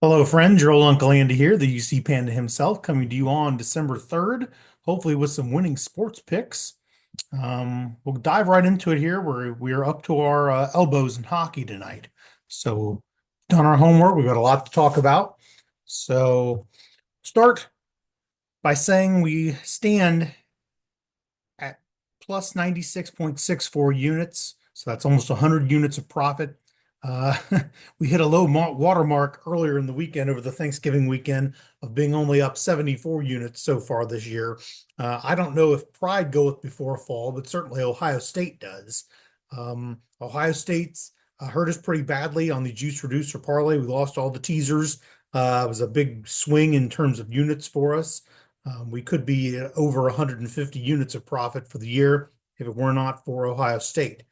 Hello, friends. Your old Uncle Andy here, the UC Panda himself, coming to you on December 3rd, hopefully with some winning sports picks. We'll dive right into it here. We're up to our elbows in hockey tonight. So, done our homework. We've got a lot to talk about. So, start by saying we stand at plus 96.64 units. So that's almost 100 units of profit. Uh, we hit a low watermark earlier in the weekend over the Thanksgiving weekend of being only up 74 units so far this year. I don't know if pride goeth before a fall, but certainly Ohio State does. Ohio State's hurt us pretty badly on the juice reducer parlay. We lost all the teasers. It was a big swing in terms of units for us. We could be at over 150 units of profit for the year if it were not for Ohio State.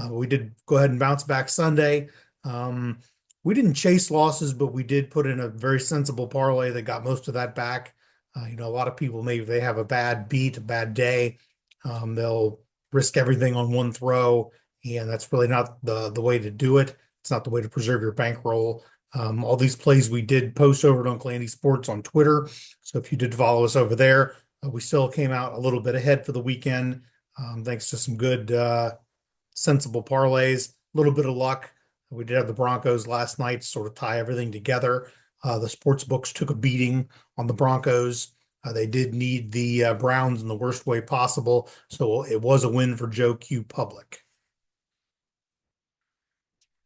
We did go ahead and bounce back Sunday. Um, we didn't chase losses, but we did put in a very sensible parlay that got most of that back. A lot of people, maybe they have a bad beat, a bad day, they'll risk everything on one throw, and that's really not the way to do it. It's not the way to preserve your bankroll. All these plays we did post over at Uncle Andy Sports on Twitter. So if you did follow us over there, we still came out a little bit ahead for the weekend, thanks to some good, sensible parlays, a little bit of luck. We did have the Broncos last night to sort of tie everything together. The sports books took a beating on the Broncos. They did need the Browns in the worst way possible. So it was a win for Joe Q Public.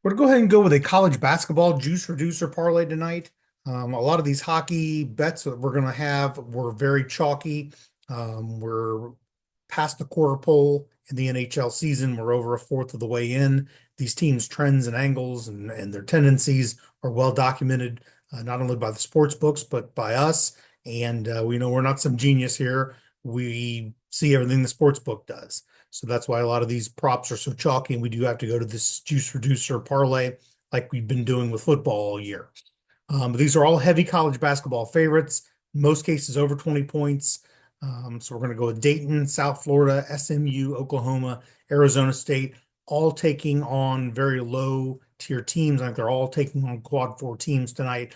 We're going to go ahead and go with a college basketball juice reducer parlay tonight. A lot of these hockey bets that we're going to have were very chalky. We're past the quarter pole in the NHL season. We're over a fourth of the way in. These teams' trends and angles and their tendencies are well documented, not only by the sports books, but by us. And we know we're not some genius here. We see everything the sports book does. So that's why a lot of these props are so chalky, and we do have to go to this juice reducer parlay like we've been doing with football all year. But these are all heavy college basketball favorites, in most cases over 20 points. So we're going to go with Dayton, South Florida, SMU, Oklahoma, Arizona State, all taking on very low tier teams. I think they're all taking on quad four teams tonight.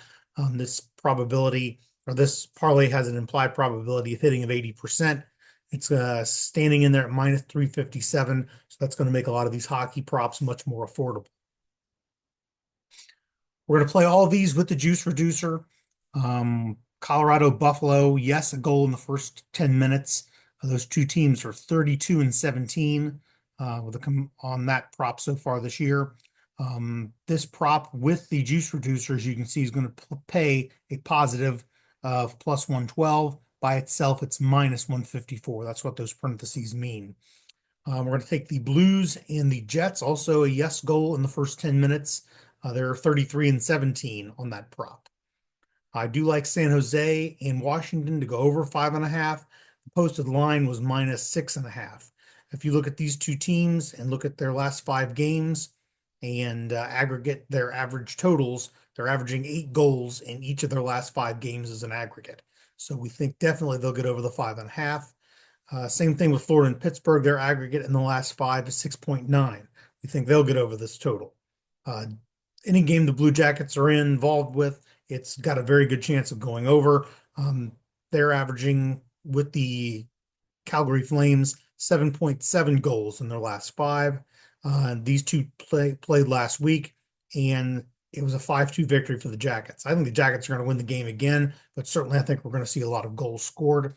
This probability or this parlay has an implied probability of hitting of 80%. It's standing in there at minus 357. So that's going to make a lot of these hockey props much more affordable. We're going to play all of these with the juice reducer. Colorado, Buffalo, yes, a goal in the first 10 minutes. Those two teams are 32 and 17 on that prop so far this year. This prop with the juice reducer, as you can see, is going to pay a positive of plus 112. By itself, it's minus 154. That's what those parentheses mean. We're going to take the Blues and the Jets, also a yes goal in the first 10 minutes. They're 33 and 17 on that prop. I do like San Jose and Washington to go over 5.5. The posted line was minus 6.5. If you look at these two teams and look at their last 5 games and aggregate their average totals, they're averaging 8 goals in each of their last 5 games as an aggregate. So we think definitely they'll get over the 5.5. Same thing with Florida and Pittsburgh. Their aggregate in the last 5 is 6.9. We think they'll get over this total. Any game the Blue Jackets are involved with, it's got a very good chance of going over. They're averaging with the Calgary Flames 7.7 goals in their last 5. These two played last week, and it was a 5-2 victory for the Jackets. I think the Jackets are going to win the game again, but certainly I think we're going to see a lot of goals scored.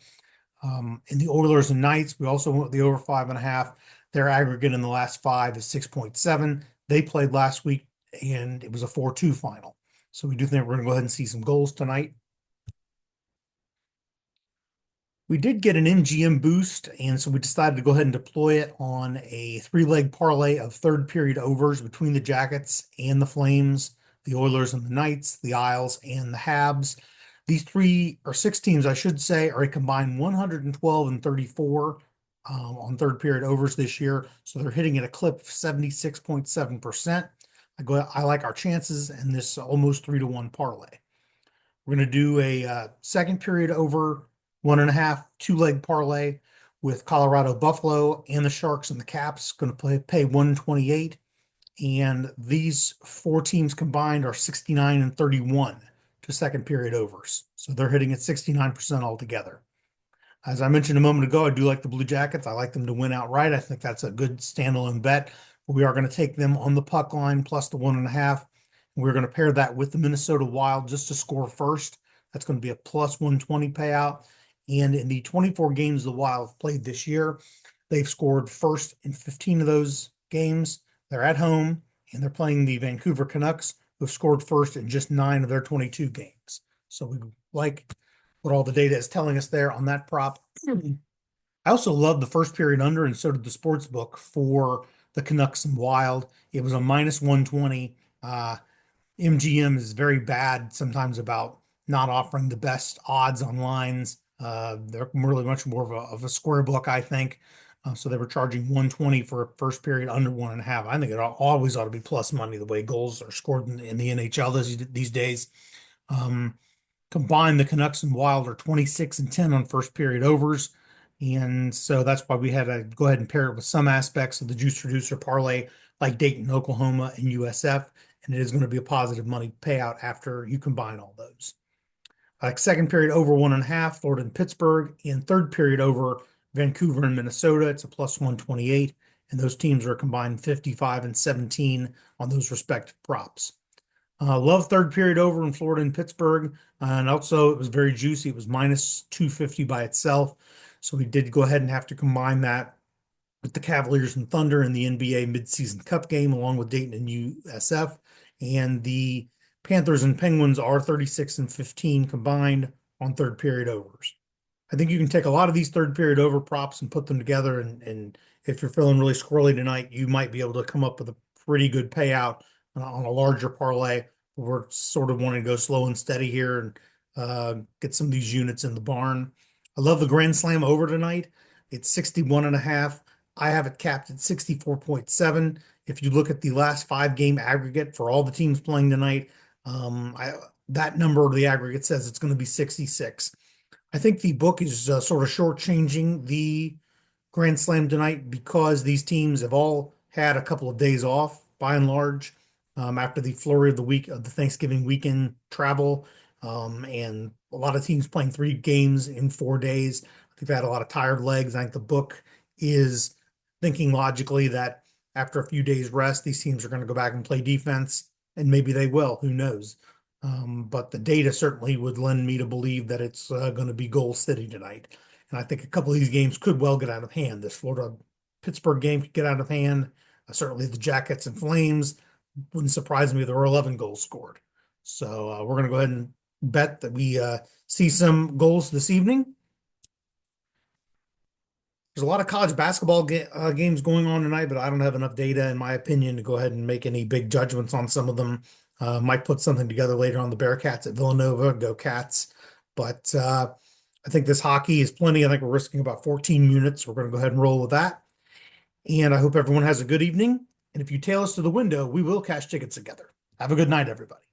In the Oilers and Knights, we also went with the over 5.5. Their aggregate in the last 5 is 6.7. They played last week, and it was a 4-2 final. So we do think we're going to go ahead and see some goals tonight. We did get an MGM boost, and so we decided to go ahead and deploy it on a 3-leg parlay of third period overs between the Jackets and the Flames, the Oilers and the Knights, the Isles and the Habs. These 6 teams, I should say, are a combined 112 and 34 on third period overs this year. So they're hitting at a clip of 76.7%. I like our chances in this almost 3-to-1 parlay. We're going to do a second period over 1.5, 2-leg parlay with Colorado, Buffalo, and the Sharks and the Caps. Going to pay 128. And these 4 teams combined are 69 and 31 to second period overs. So they're hitting at 69% altogether. As I mentioned a moment ago, I do like the Blue Jackets. I like them to win outright. I think that's a good standalone bet. We are going to take them on the puck line plus the 1.5. We're going to pair that with the Minnesota Wild just to score first. That's going to be a plus 120 payout. And in the 24 games the Wild have played this year, they've scored first in 15 of those games. They're at home and they're playing the Vancouver Canucks, who've scored first in just 9 of their 22 games. So we like what all the data is telling us there on that prop. I also love the first period under, and so did the sports book for the Canucks and Wild. It was a minus 120. MGM is very bad sometimes about not offering the best odds on lines. They're really much more of a square book, I think. So they were charging 120 for a first period under 1.5. I think it always ought to be plus money the way goals are scored in the NHL these days. Um, Combined, the Canucks and Wild are 26 and 10 on first period overs. And so that's why we had to go ahead and pair it with some aspects of the juice reducer parlay, like Dayton, Oklahoma, and USF. And it is going to be a positive money payout after you combine all those. Like second period over 1.5, Florida and Pittsburgh, and third period over Vancouver and Minnesota. It's a plus 128. And those teams are combined 55 and 17 on those respective props. Love third period over in Florida and Pittsburgh. And also, it was very juicy. It was minus 250 by itself. So we did go ahead and have to combine that with the Cavaliers and Thunder in the NBA midseason cup game, along with Dayton and USF. And the Panthers and Penguins are 36 and 15 combined on third period overs. I think you can take a lot of these third period over props and put them together. And if you're feeling really squirrely tonight, you might be able to come up with a pretty good payout on a larger parlay. We're sort of wanting to go slow and steady here and get some of these units in the barn. I love the Grand Slam over tonight. It's 61.5. I have it capped at 64.7. If you look at the last 5 game aggregate for all the teams playing tonight, that number of the aggregate says it's going to be 66. I think the book is sort of shortchanging the Grand Slam tonight because these teams have all had a couple of days off by and large after the flurry of the Thanksgiving weekend travel. And a lot of teams playing 3 games in 4 days. I think they had a lot of tired legs. I think the book is thinking logically that after a few days rest, these teams are going to go back and play defense, and maybe they will. Who knows? But the data certainly would lend me to believe that it's going to be goal city tonight. And I think a couple of these games could well get out of hand. This Florida Pittsburgh game could get out of hand. Certainly the Jackets and Flames. Wouldn't surprise me if there were 11 goals scored. So we're going to go ahead and bet that we see some goals this evening. There's a lot of college basketball games going on tonight, but I don't have enough data, in my opinion, to go ahead and make any big judgments on some of them. Might put something together later on the Bearcats at Villanova. Go Cats. But I think this hockey is plenty. I think we're risking about 14 units. We're going to go ahead and roll with that. And I hope everyone has a good evening. And if you tail us to the window, we will cash tickets together. Have a good night, everybody.